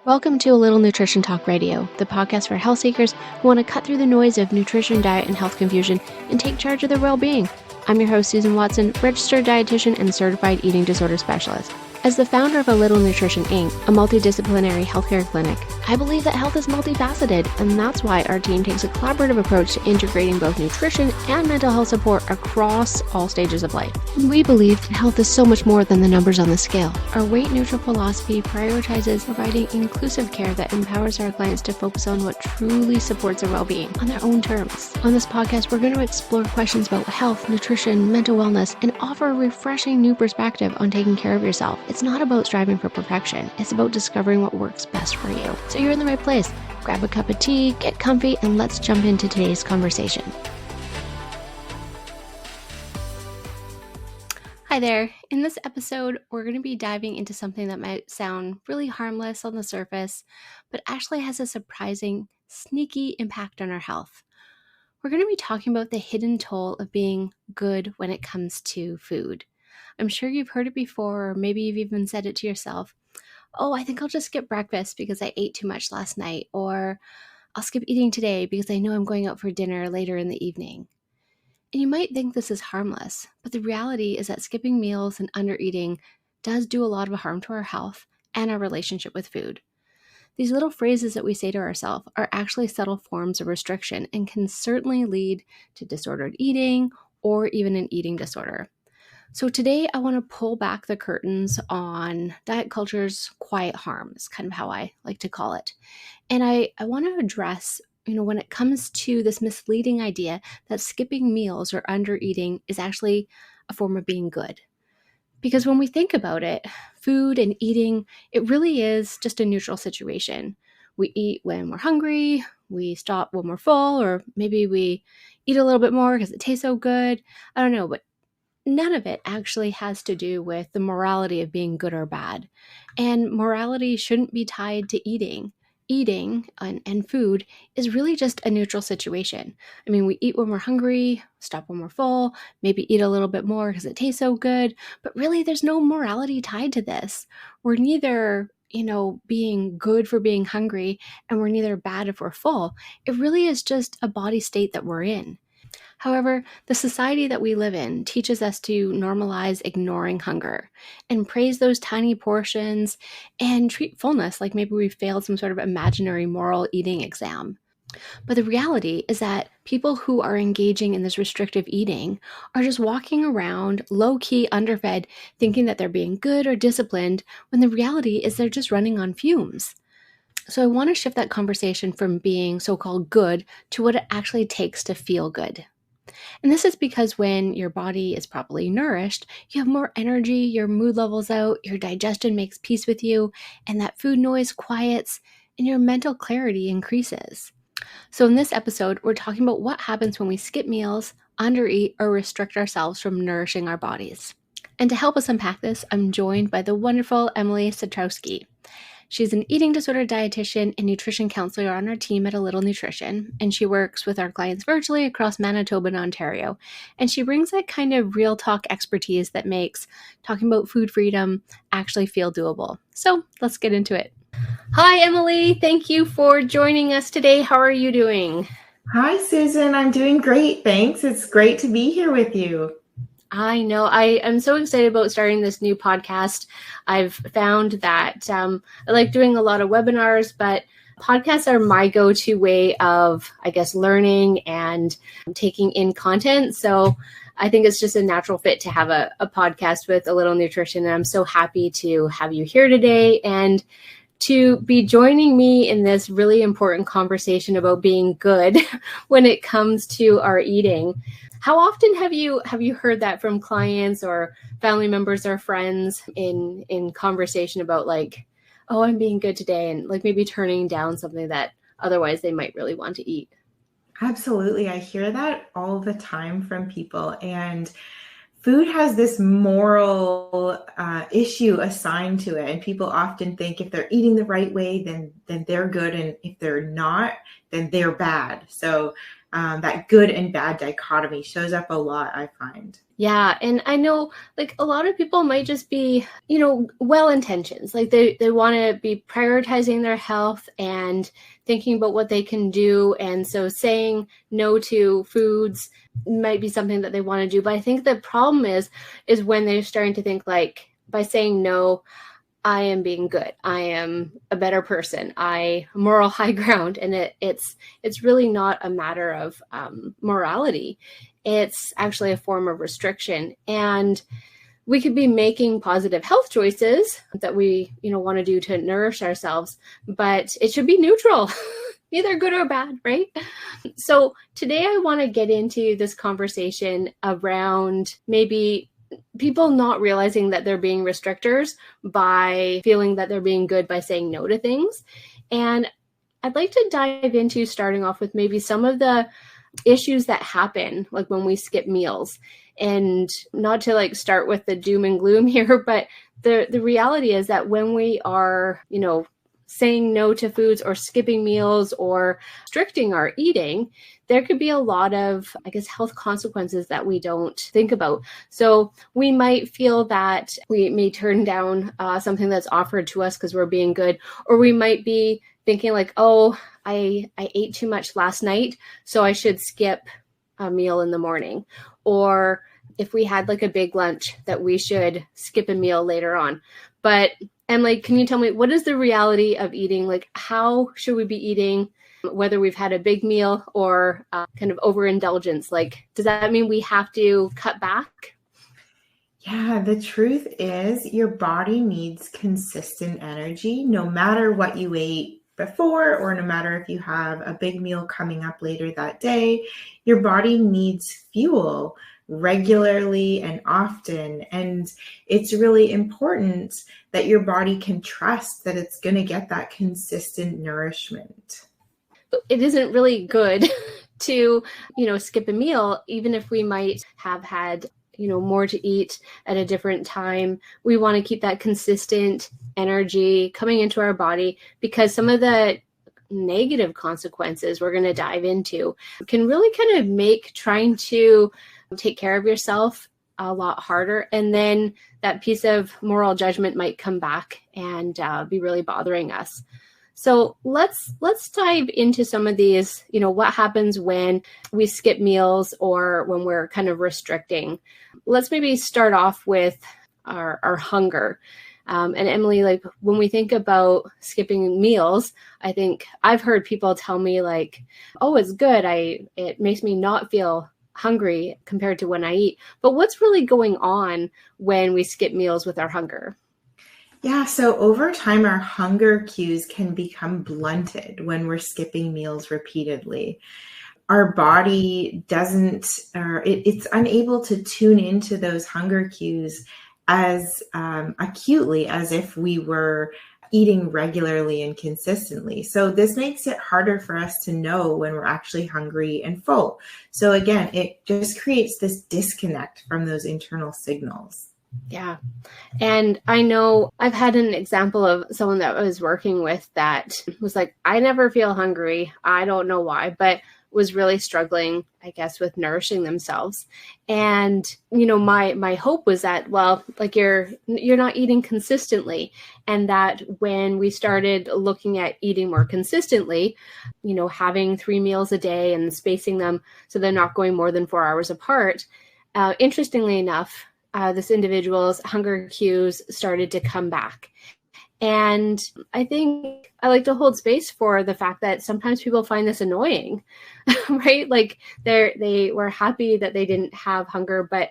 Welcome to A Little Nutrition Talk Radio, the podcast for health seekers who want to cut through the noise of nutrition, diet, and health confusion and take charge of their well-being. I'm your host, Susan Watson, registered dietitian and certified eating disorder specialist. As the founder of A Little Nutrition Inc., a multidisciplinary healthcare clinic, I believe that health is multifaceted, and that's why our team takes a collaborative approach to integrating both nutrition and mental health support across all stages of life. And we believe that health is so much more than the numbers on the scale. Our weight-neutral philosophy prioritizes providing inclusive care that empowers our clients to focus on what truly supports their well-being on their own terms. On this podcast, we're going to explore questions about health, nutrition, mental wellness, and offer a refreshing new perspective on taking care of yourself. It's not about striving for perfection. It's about discovering what works best for you. So you're in the right place. Grab a cup of tea, get comfy, and let's jump into today's conversation. Hi there. In this episode, we're going to be diving into something that might sound really harmless on the surface, but actually has a surprising, sneaky impact on our health. We're going to be talking about the hidden toll of being good when it comes to food. I'm sure you've heard it before, or maybe you've even said it to yourself. Oh, I think I'll just skip breakfast because I ate too much last night, or I'll skip eating today because I know I'm going out for dinner later in the evening. And you might think this is harmless, but the reality is that skipping meals and undereating does do a lot of harm to our health and our relationship with food. These little phrases that we say to ourselves are actually subtle forms of restriction and can certainly lead to disordered eating or even an eating disorder. So today I want to pull back the curtains on diet culture's quiet harms, kind of how I like to call it. And I want to address, when it comes to this misleading idea that skipping meals or undereating is actually a form of being good. Because when we think about it, food and eating, it really is just a neutral situation. We eat when we're hungry, we stop when we're full, or maybe we eat a little bit more because it tastes so good. I don't know, but none of it actually has to do with the morality of being good or bad. And morality shouldn't be tied to eating. Eating and food is really just a neutral situation. I mean, we eat when we're hungry, stop when we're full, maybe eat a little bit more because it tastes so good, but really there's no morality tied to this. We're neither, being good for being hungry, and we're neither bad if we're full. It really is just a body state that we're in. However, the society that we live in teaches us to normalize ignoring hunger and praise those tiny portions and treat fullness like maybe we failed some sort of imaginary moral eating exam. But the reality is that people who are engaging in this restrictive eating are just walking around low-key underfed, thinking that they're being good or disciplined, when the reality is they're just running on fumes. So I want to shift that conversation from being so-called good to what it actually takes to feel good. And this is because when your body is properly nourished, you have more energy, your mood levels out, your digestion makes peace with you, and that food noise quiets, and your mental clarity increases. So in this episode, we're talking about what happens when we skip meals, undereat, or restrict ourselves from nourishing our bodies. And to help us unpack this, I'm joined by the wonderful Emily Szatrowski. She's an eating disorder dietitian and nutrition counselor on our team at A Little Nutrition, and she works with our clients virtually across Manitoba and Ontario. And she brings that kind of real talk expertise that makes talking about food freedom actually feel doable. So let's get into it. Hi, Emily. Thank you for joining us today. How are you doing? Hi, Susan. I'm doing great. Thanks. It's great to be here with you. I know. I am so excited about starting this new podcast. I've found that I like doing a lot of webinars, but podcasts are my go-to way of, learning and taking in content. So I think it's just a natural fit to have a podcast with A Little Nutrition. And I'm so happy to have you here today and to be joining me in this really important conversation about being good when it comes to our eating. How often have you heard that from clients or family members or friends in conversation about oh, I'm being good today, and maybe turning down something that otherwise they might really want to eat? Absolutely. I hear that all the time from people, and food has this moral issue assigned to it. And people often think if they're eating the right way, then they're good. And if they're not, then they're bad. So that good and bad dichotomy shows up a lot, I find. Yeah. And I know like a lot of people might just be, well intentions. Like they want to be prioritizing their health and thinking about what they can do. And so saying no to foods might be something that they want to do. But I think the problem is when they're starting to think like, by saying no, I am being good. I am a better person. Moral high ground. And it's really not a matter of morality. It's actually a form of restriction. And we could be making positive health choices that we, want to do to nourish ourselves, but it should be neutral, neither good or bad, right? So today I want to get into this conversation around maybe people not realizing that they're being restrictors by feeling that they're being good by saying no to things. And I'd like to dive into starting off with maybe some of the issues that happen, like when we skip meals, and not to like start with the doom and gloom here, but the reality is that when we are, saying no to foods or skipping meals or restricting our eating, there could be a lot of, health consequences that we don't think about. So we might feel that we may turn down something that's offered to us because we're being good, or we might be thinking like, oh, I ate too much last night, so I should skip a meal in the morning. Or if we had like a big lunch, that we should skip a meal later on. But Emily, can you tell me, what is the reality of eating? Like, how should we be eating, whether we've had a big meal or kind of overindulgence? Like, does that mean we have to cut back? Yeah, the truth is your body needs consistent energy, no matter what you ate before, or no matter if you have a big meal coming up later that day. Your body needs fuel regularly and often. And it's really important that your body can trust that it's going to get that consistent nourishment. It isn't really good to, skip a meal, even if we might have had, more to eat at a different time. We want to keep that consistent energy coming into our body, because some of the negative consequences we're going to dive into can really kind of make trying to take care of yourself a lot harder. And then that piece of moral judgment might come back and be really bothering us. So let's dive into some of these, what happens when we skip meals or when we're kind of restricting. Let's maybe start off with our hunger. And Emily, like when we think about skipping meals, I think I've heard people tell me like, oh, it's good. It makes me not feel hungry compared to when I eat. But what's really going on when we skip meals with our hunger? Yeah, so over time, our hunger cues can become blunted when we're skipping meals repeatedly. Our body it's unable to tune into those hunger cues as acutely as if we were eating regularly and consistently. So this makes it harder for us to know when we're actually hungry and full. So again, it just creates this disconnect from those internal signals. Yeah. And I know I've had an example of someone that I was working with that was like, I never feel hungry. I don't know why, but was really struggling, I guess, with nourishing themselves. And, my hope was that, well, like you're not eating consistently. And that when we started looking at eating more consistently, having 3 meals a day and spacing them so they're not going more than 4 hours apart, interestingly enough, this individual's hunger cues started to come back. And I think I like to hold space for the fact that sometimes people find this annoying, right? Like they were happy that they didn't have hunger, but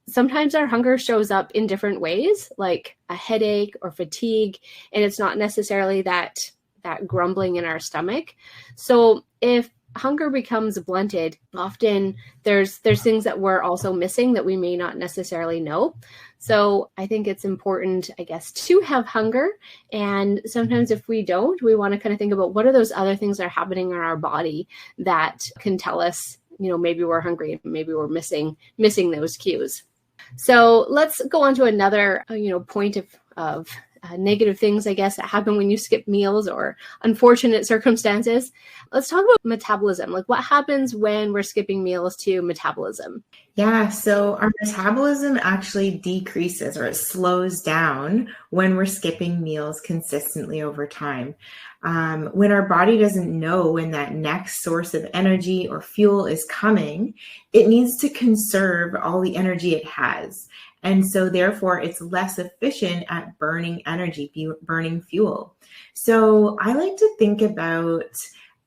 sometimes our hunger shows up in different ways, like a headache or fatigue, and it's not necessarily that grumbling in our stomach. So if hunger becomes blunted, often there's things that we're also missing that we may not necessarily know. So I think it's important, I guess, to have hunger. And sometimes if we don't, we want to kind of think about what are those other things that are happening in our body that can tell us, maybe we're hungry and maybe we're missing those cues. So let's go on to another, point of negative things, I guess, that happen when you skip meals or unfortunate circumstances. Let's talk about metabolism. Like, what happens when we're skipping meals to metabolism? Yeah, so our metabolism actually decreases, or it slows down when we're skipping meals consistently over time. When our body doesn't know when that next source of energy or fuel is coming, it needs to conserve all the energy it has. And so therefore, it's less efficient at burning energy, burning fuel. So I like to think about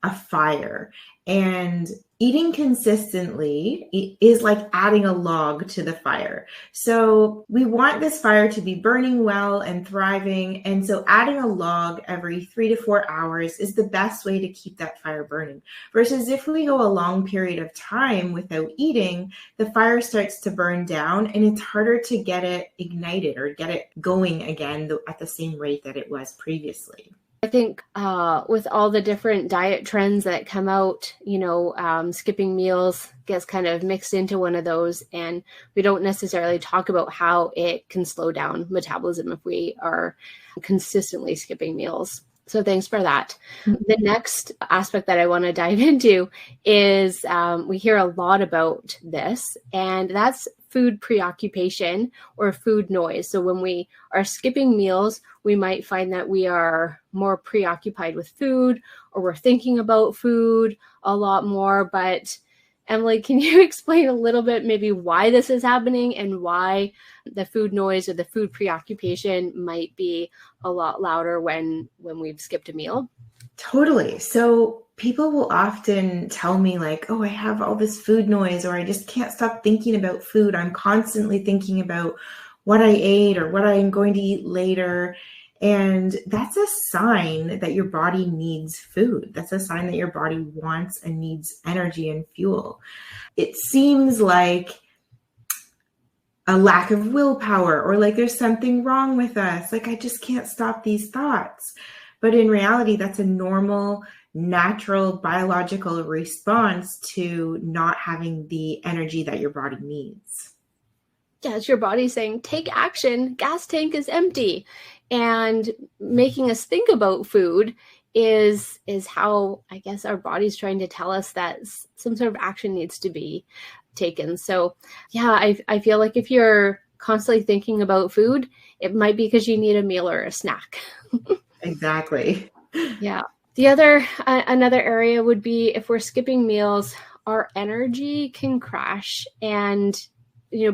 a fire, and eating consistently is like adding a log to the fire. So we want this fire to be burning well and thriving. And so adding a log every 3 to 4 hours is the best way to keep that fire burning. Versus if we go a long period of time without eating, the fire starts to burn down and it's harder to get it ignited or get it going again at the same rate that it was previously. I think with all the different diet trends that come out, skipping meals gets kind of mixed into one of those, and we don't necessarily talk about how it can slow down metabolism if we are consistently skipping meals. So thanks for that. The next aspect that I want to dive into is we hear a lot about this, and that's food preoccupation or food noise. So when we are skipping meals, we might find that we are more preoccupied with food, or we're thinking about food a lot more. But Emily, can you explain a little bit maybe why this is happening and why the food noise or the food preoccupation might be a lot louder when we've skipped a meal? Totally. So people will often tell me like, oh, I have all this food noise, or I just can't stop thinking about food. I'm constantly thinking about what I ate or what I'm going to eat later. And that's a sign that your body needs food. That's a sign that your body wants and needs energy and fuel. It seems like a lack of willpower, or like there's something wrong with us. Like, I just can't stop these thoughts. But in reality, that's a normal, natural, biological response to not having the energy that your body needs. Yeah, it's your body saying, take action, gas tank is empty. And making us think about food is how, I guess, our body's trying to tell us that some sort of action needs to be taken. So yeah, I feel like if you're constantly thinking about food, it might be because you need a meal or a snack. Exactly. Yeah. The other, another area would be if we're skipping meals, our energy can crash and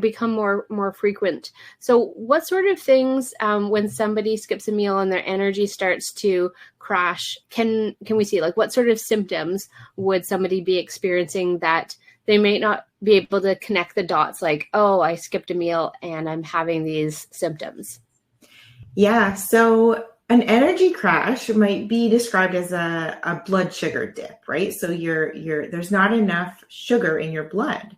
become more frequent. So what sort of things, when somebody skips a meal and their energy starts to crash, can we see? Like, what sort of symptoms would somebody be experiencing that they may not be able to connect the dots? Like, oh, I skipped a meal and I'm having these symptoms. Yeah. So an energy crash might be described as a blood sugar dip, right? So there's not enough sugar in your blood.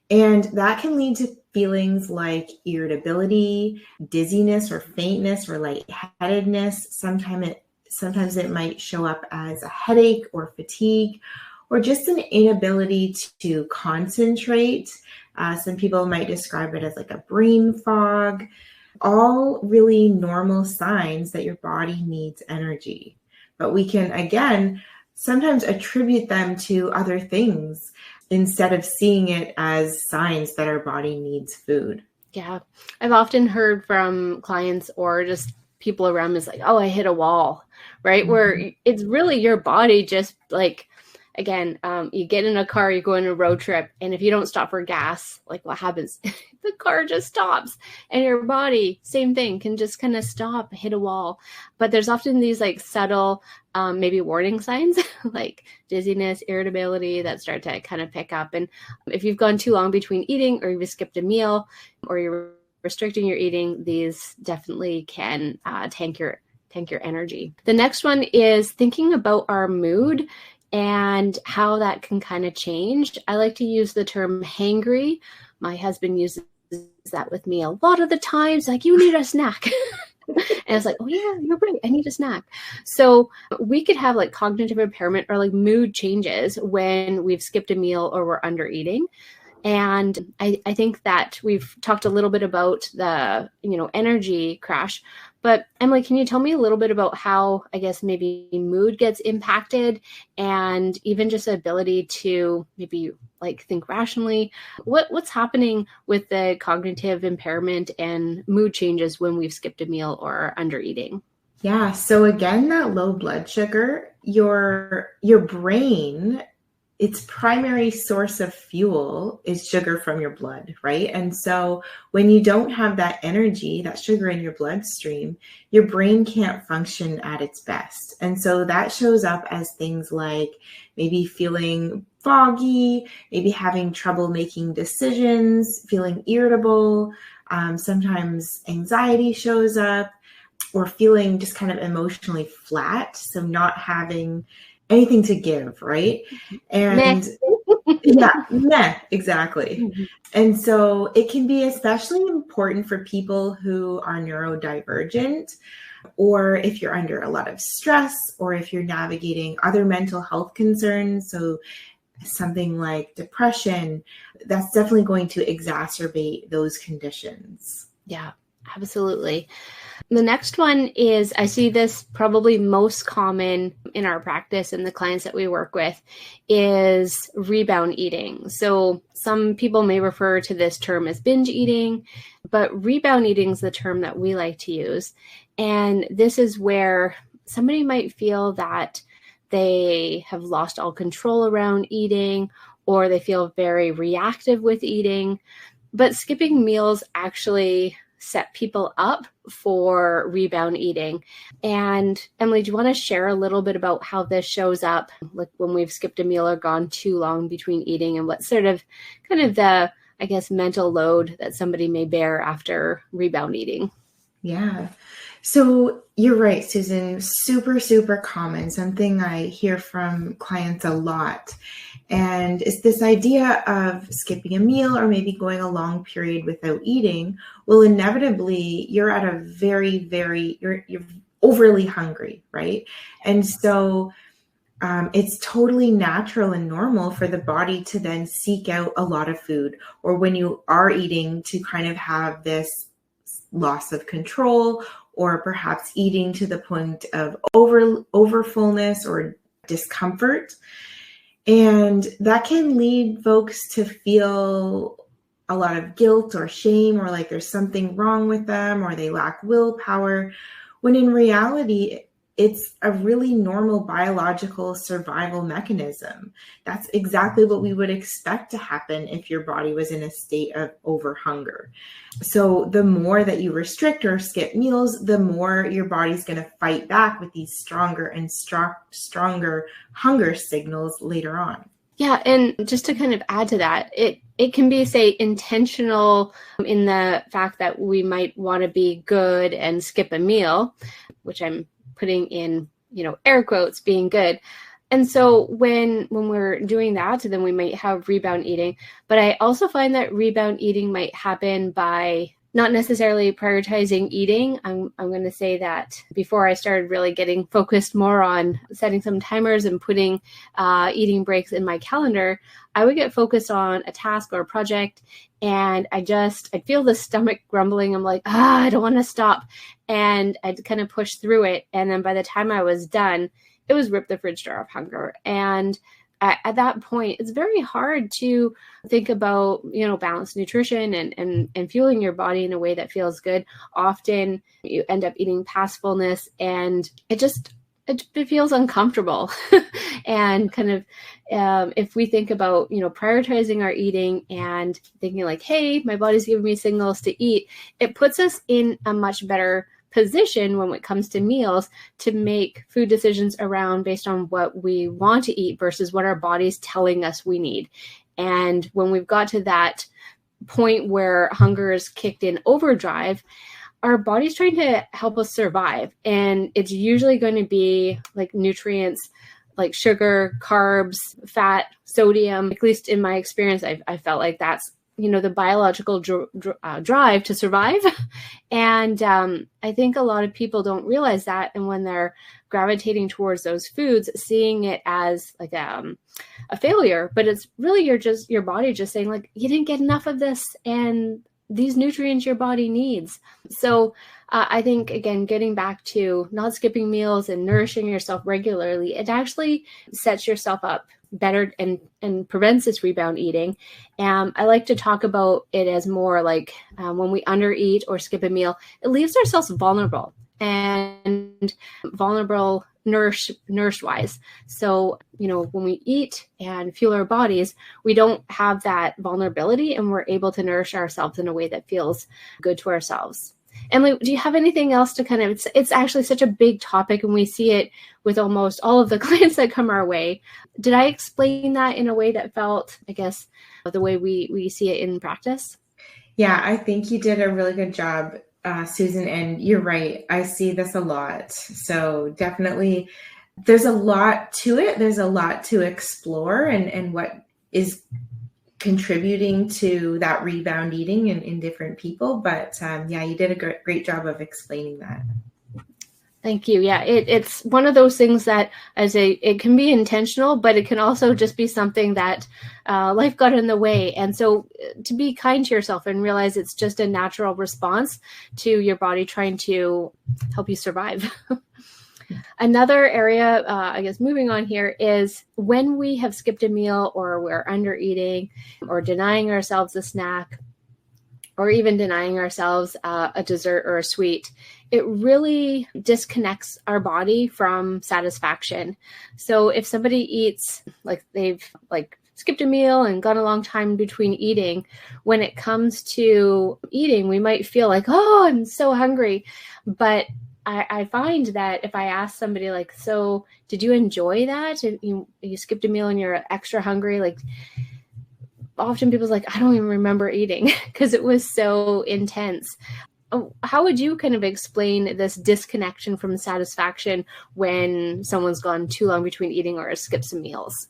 And that can lead to feelings like irritability, dizziness or faintness or lightheadedness. Sometimes it might show up as a headache or fatigue, or just an inability to concentrate. Some people might describe it as like a brain fog. All really normal signs that your body needs energy. But we can, again, sometimes attribute them to other things instead of seeing it as signs that our body needs food. Yeah. I've often heard from clients or just people around me, it's like, oh, I hit a wall, right? Mm-hmm. Where it's really your body just like, again, you get in a car, you go on a road trip, and if you don't stop for gas, like what happens? The car just stops, and your body, same thing, can just kind of stop, hit a wall. But there's often these like subtle, maybe warning signs like dizziness, irritability that start to kind of pick up. And if you've gone too long between eating, or you've skipped a meal, or you're restricting your eating, these definitely can tank your energy. The next one is thinking about our mood and how that can kind of change. I like to use the term hangry. My husband uses that with me a lot of the times, like, you need a snack. And it's like, oh yeah, you're right, I need a snack. So we could have like cognitive impairment or like mood changes when we've skipped a meal or we're under eating. And I think that we've talked a little bit about the, energy crash. But Emily, can you tell me a little bit about how, I guess, maybe mood gets impacted and even just the ability to maybe like think rationally? What's happening with the cognitive impairment and mood changes when we've skipped a meal or are under eating? Yeah. So again, that low blood sugar, your brain, its primary source of fuel is sugar from your blood, right? And so when you don't have that energy, that sugar in your bloodstream, your brain can't function at its best. And so that shows up as things like maybe feeling foggy, maybe having trouble making decisions, feeling irritable. Sometimes anxiety shows up, or feeling just kind of emotionally flat. So not having anything to give, right? And yeah, exactly. Mm-hmm. And so it can be especially important for people who are neurodivergent, or if you're under a lot of stress, or if you're navigating other mental health concerns. So something like depression, that's definitely going to exacerbate those conditions. Yeah, absolutely. The next one is, I see this probably most common in our practice and the clients that we work with, is rebound eating. So some people may refer to this term as binge eating, but rebound eating is the term that we like to use. And this is where somebody might feel that they have lost all control around eating, or they feel very reactive with eating. But skipping meals actually set people up for rebound eating. And Emily, do you want to share a little bit about how this shows up, like when we've skipped a meal or gone too long between eating, and what sort of kind of the, I guess, mental load that somebody may bear after rebound eating? Yeah. So you're right, Susan, super, super common, something I hear from clients a lot. And it's this idea of skipping a meal or maybe going a long period without eating. Well, inevitably, you're at a you're overly hungry, right? And so it's totally natural and normal for the body to then seek out a lot of food, or when you are eating, to kind of have this loss of control, or perhaps eating to the point of over fullness or discomfort. And that can lead folks to feel a lot of guilt or shame, or like there's something wrong with them, or they lack willpower, when in reality, it's a really normal biological survival mechanism. That's exactly what we would expect to happen if your body was in a state of overhunger. So the more that you restrict or skip meals, the more your body's going to fight back with these stronger and stronger hunger signals later on. Yeah, and just to kind of add to that, it can be, say, intentional in the fact that we might want to be good and skip a meal, which I'm putting in, air quotes, being good. And so when we're doing that, then we might have rebound eating. But I also find that rebound eating might happen by not necessarily prioritizing eating. I'm going to say that before I started really getting focused more on setting some timers and putting eating breaks in my calendar, I would get focused on a task or a project, and I'd feel the stomach grumbling. I'm like, I don't want to stop. And I'd kind of push through it. And then by the time I was done, it was rip the fridge door of hunger. And at that point, it's very hard to think about, balanced nutrition and fueling your body in a way that feels good. Often you end up eating past fullness, and it feels uncomfortable. And kind of, if we think about, prioritizing our eating and thinking like, hey, my body's giving me signals to eat, it puts us in a much better position when it comes to meals to make food decisions around based on what we want to eat versus what our body's telling us we need. And when we've got to that point where hunger is kicked in overdrive, our body's trying to help us survive. And it's usually going to be like nutrients like sugar, carbs, fat, sodium. At least in my experience, I felt like that's the biological drive to survive. And I think a lot of people don't realize that. And when they're gravitating towards those foods, seeing it as like a failure, but it's really your body just saying like, you didn't get enough of this and these nutrients your body needs. So I think, again, getting back to not skipping meals and nourishing yourself regularly, it actually sets yourself up better and prevents this rebound eating. I like to talk about it as more like when we undereat or skip a meal, it leaves ourselves vulnerable and vulnerable nourished wise. So, when we eat and fuel our bodies, we don't have that vulnerability and we're able to nourish ourselves in a way that feels good to ourselves. Emily, do you have anything else to kind of, it's actually such a big topic and we see it with almost all of the clients that come our way. Did I explain that in a way that felt, I guess, the way we see it in practice? Yeah, I think you did a really good job, Susan, and you're right. I see this a lot. So definitely there's a lot to it. There's a lot to explore and what is contributing to that rebound eating in different people. But yeah, you did a great job of explaining that. Thank you. Yeah, it's one of those things that it can be intentional, but it can also just be something that life got in the way. And so to be kind to yourself and realize it's just a natural response to your body trying to help you survive. Another area, I guess, moving on here is when we have skipped a meal or we're under eating or denying ourselves a snack or even denying ourselves a dessert or a sweet, it really disconnects our body from satisfaction. So if somebody eats, like they've skipped a meal and gone a long time between eating, when it comes to eating, we might feel like, oh, I'm so hungry. But I find that if I ask somebody like, so did you enjoy that? And you skipped a meal and you're extra hungry, like often people's like, I don't even remember eating because it was so intense. How would you kind of explain this disconnection from satisfaction when someone's gone too long between eating or skipped some meals?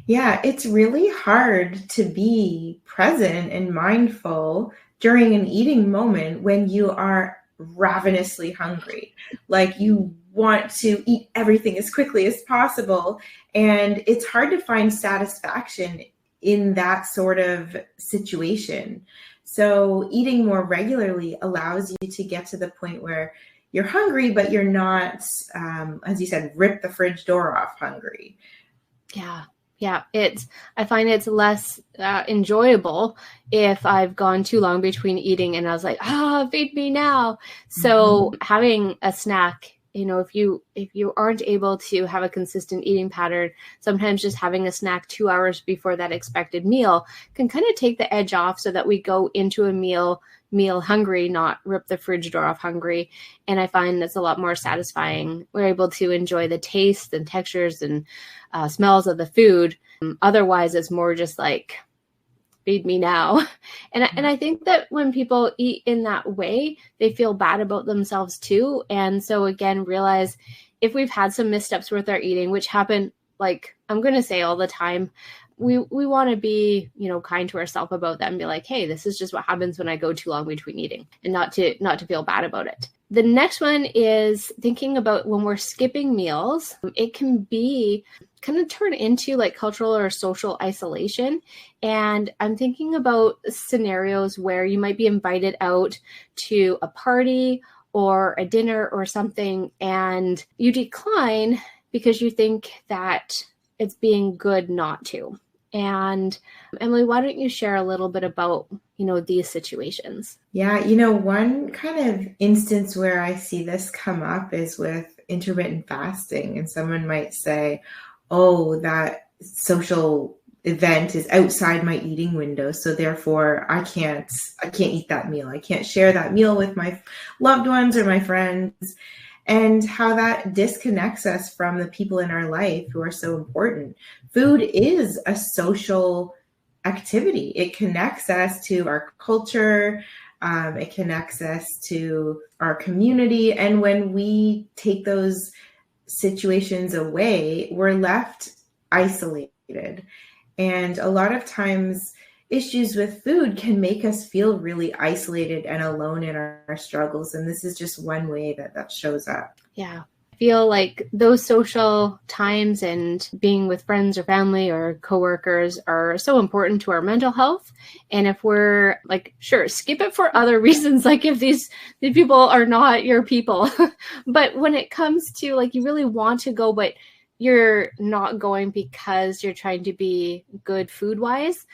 Yeah, it's really hard to be present and mindful during an eating moment when you are ravenously hungry. Like you want to eat everything as quickly as possible. And it's hard to find satisfaction in that sort of situation. So eating more regularly allows you to get to the point where you're hungry, but you're not, as you said, rip the fridge door off hungry. Yeah, I find it's less enjoyable if I've gone too long between eating and I was like, feed me now. So having a snack, if you aren't able to have a consistent eating pattern, sometimes just having a snack 2 hours before that expected meal can kind of take the edge off so that we go into a meal hungry, not rip the fridge door off hungry. And I find that's a lot more satisfying. We're able to enjoy the taste and textures and smells of the food. Otherwise, it's more just like, feed me now. And I think that when people eat in that way, they feel bad about themselves too. And so again, realize if we've had some missteps with our eating, which happen, like I'm going to say all the time, we want to be, kind to ourselves about that and be like, hey, this is just what happens when I go too long between eating, and not to feel bad about it. The next one is thinking about when we're skipping meals, it can be kind of turn into like cultural or social isolation. And I'm thinking about scenarios where you might be invited out to a party or a dinner or something, and you decline because you think that it's being good not to. And Emily, why don't you share a little bit about, these situations? Yeah, one kind of instance where I see this come up is with intermittent fasting. And someone might say, oh, that social event is outside my eating window, so therefore I can't eat that meal. I can't share that meal with my loved ones or my friends. And how that disconnects us from the people in our life who are so important. Food is a social activity. It connects us to our culture. It connects us to our community. And when we take those situations away, we're left isolated. And a lot of times issues with food can make us feel really isolated and alone in our struggles. And this is just one way that shows up. Yeah. I feel like those social times and being with friends or family or coworkers are so important to our mental health. And if we're like, sure, skip it for other reasons, like if these people are not your people. But when it comes to like, you really want to go, but you're not going because you're trying to be good food wise,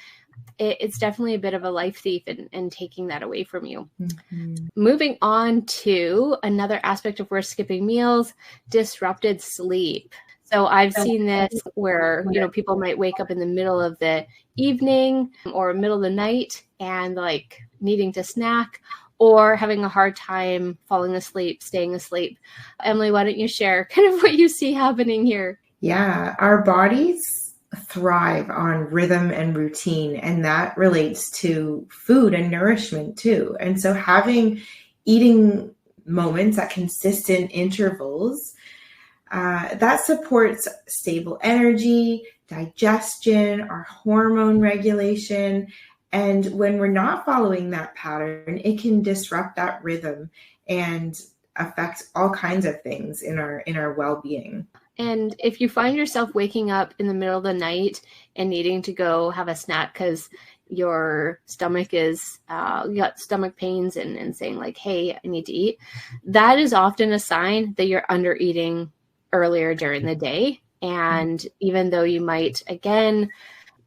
it's definitely a bit of a life thief and taking that away from you. Mm-hmm. Moving on to another aspect of where skipping meals, disrupted sleep. So I've seen this where, people might wake up in the middle of the evening or middle of the night and like needing to snack or having a hard time falling asleep, staying asleep. Emily, why don't you share kind of what you see happening here? Yeah, our bodies thrive on rhythm and routine, and that relates to food and nourishment too. And so having eating moments at consistent intervals, that supports stable energy, digestion, our hormone regulation. And when we're not following that pattern, it can disrupt that rhythm and affect all kinds of things in our well-being. And if you find yourself waking up in the middle of the night and needing to go have a snack because your stomach is, you got stomach pains and saying like, hey, I need to eat, that is often a sign that you're under eating earlier during the day. And even though you might, again,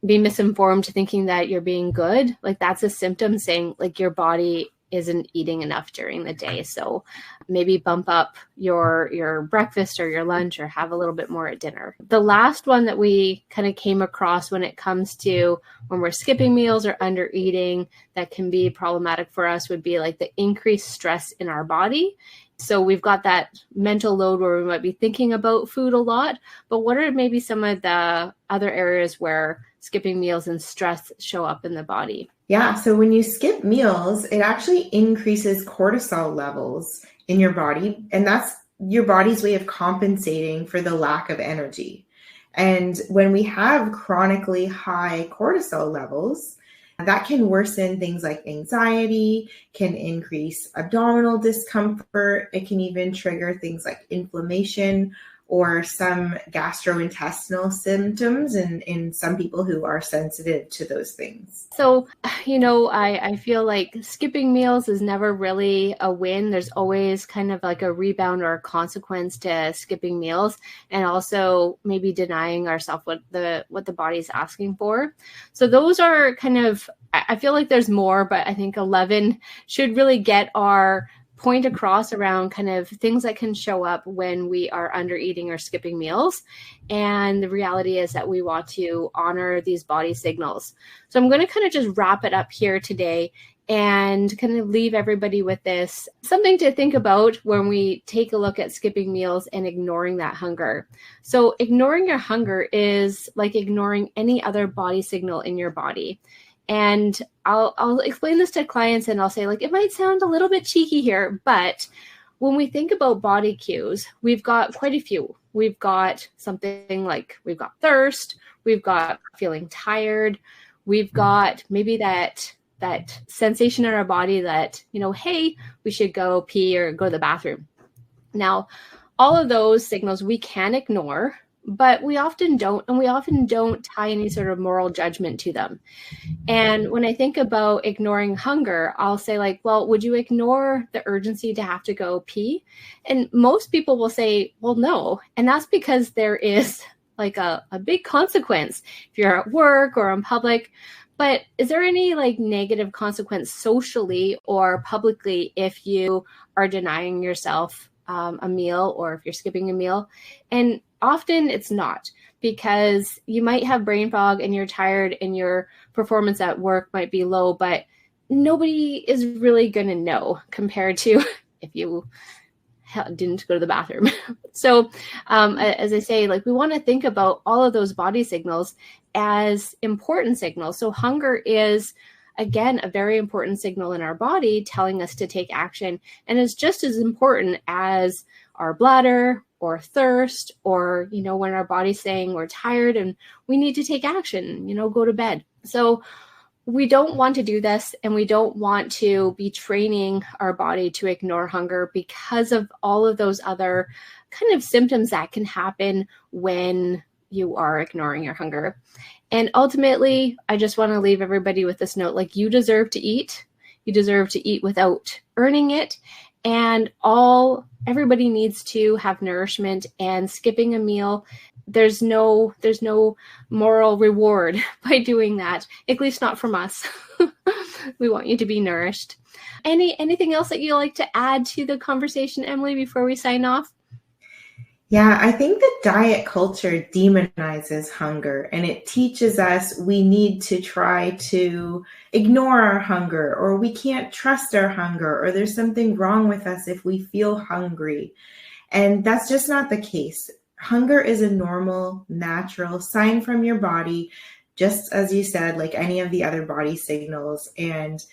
be misinformed thinking that you're being good, like that's a symptom saying like your body isn't eating enough during the day. So maybe bump up your breakfast or your lunch or have a little bit more at dinner. The last one that we kind of came across when it comes to when we're skipping meals or under eating that can be problematic for us would be like the increased stress in our body. So we've got that mental load where we might be thinking about food a lot, but what are maybe some of the other areas where skipping meals and stress show up in the body? Yeah, so when you skip meals, it actually increases cortisol levels in your body, and that's your body's way of compensating for the lack of energy. And when we have chronically high cortisol levels, that can worsen things like anxiety, can increase abdominal discomfort. It can even trigger things like inflammation or some gastrointestinal symptoms in some people who are sensitive to those things. So, I feel like skipping meals is never really a win. There's always kind of like a rebound or a consequence to skipping meals, and also maybe denying ourselves what the body's asking for. So those are kind of, I feel like there's more, but I think 11 should really get our point across around kind of things that can show up when we are under eating or skipping meals. And the reality is that we want to honor these body signals. So I'm going to kind of just wrap it up here today and kind of leave everybody with this, something to think about when we take a look at skipping meals and ignoring that hunger. So ignoring your hunger is like ignoring any other body signal in your body. And I'll explain this to clients and I'll say, like, it might sound a little bit cheeky here, but when we think about body cues, we've got quite a few. We've got something like we've got thirst, we've got feeling tired, we've got maybe that sensation in our body that, hey, we should go pee or go to the bathroom. Now, all of those signals we can ignore, but we often don't, and we often don't tie any sort of moral judgment to them. And when I think about ignoring hunger, I'll say like, well, would you ignore the urgency to have to go pee? And most people will say, well, no. And that's because there is like a big consequence if you're at work or in public. But is there any like negative consequence socially or publicly if you are denying yourself a meal or if you're skipping a meal? And often it's not, because you might have brain fog and you're tired and your performance at work might be low, but nobody is really going to know compared to if you didn't go to the bathroom. So as I say, like we want to think about all of those body signals as important signals. So hunger is, again, a very important signal in our body telling us to take action, and is just as important as our bladder or thirst, or, when our body's saying we're tired and we need to take action, go to bed. So we don't want to do this, and we don't want to be training our body to ignore hunger because of all of those other kind of symptoms that can happen when you are ignoring your hunger. And ultimately, I just want to leave everybody with this note, like, you deserve to eat. You deserve to eat without earning it. And everybody needs to have nourishment, and skipping a meal, there's no moral reward by doing that, at least not from us. We want you to be nourished. Anything else that you like to add to the conversation, Emily, before we sign off? Yeah, I think the diet culture demonizes hunger, and it teaches us we need to try to ignore our hunger, or we can't trust our hunger, or there's something wrong with us if we feel hungry. And that's just not the case. Hunger is a normal, natural sign from your body, just as you said, like any of the other body signals. And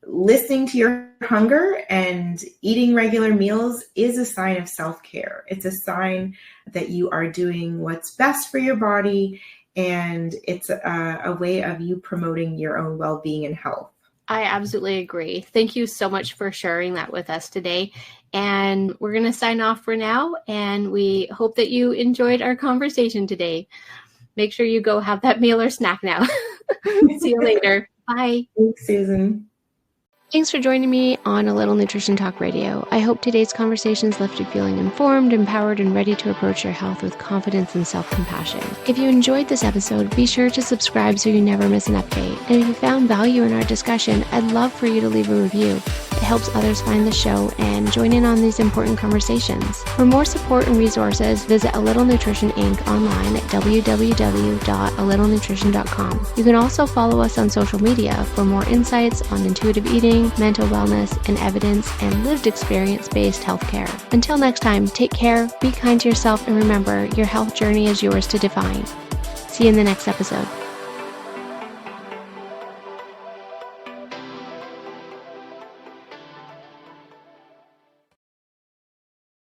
listening to your hunger and eating regular meals is a sign of self-care. It's a sign that you are doing what's best for your body, and it's a way of you promoting your own well-being and health. I absolutely agree. Thank you so much for sharing that with us today. And we're going to sign off for now, and we hope that you enjoyed our conversation today. Make sure you go have that meal or snack now. See you later. Bye. Thanks, Susan. Thanks for joining me on A Little Nutrition Talk Radio. I hope today's conversations left you feeling informed, empowered, and ready to approach your health with confidence and self-compassion. If you enjoyed this episode, be sure to subscribe so you never miss an update. And if you found value in our discussion, I'd love for you to leave a review. It helps others find the show and join in on these important conversations. For more support and resources, visit A Little Nutrition Inc. online at www.alittlenutrition.com. You can also follow us on social media for more insights on intuitive eating, mental wellness, and evidence and lived experience-based healthcare. Until next time, take care, be kind to yourself, and remember, your health journey is yours to define. See you in the next episode.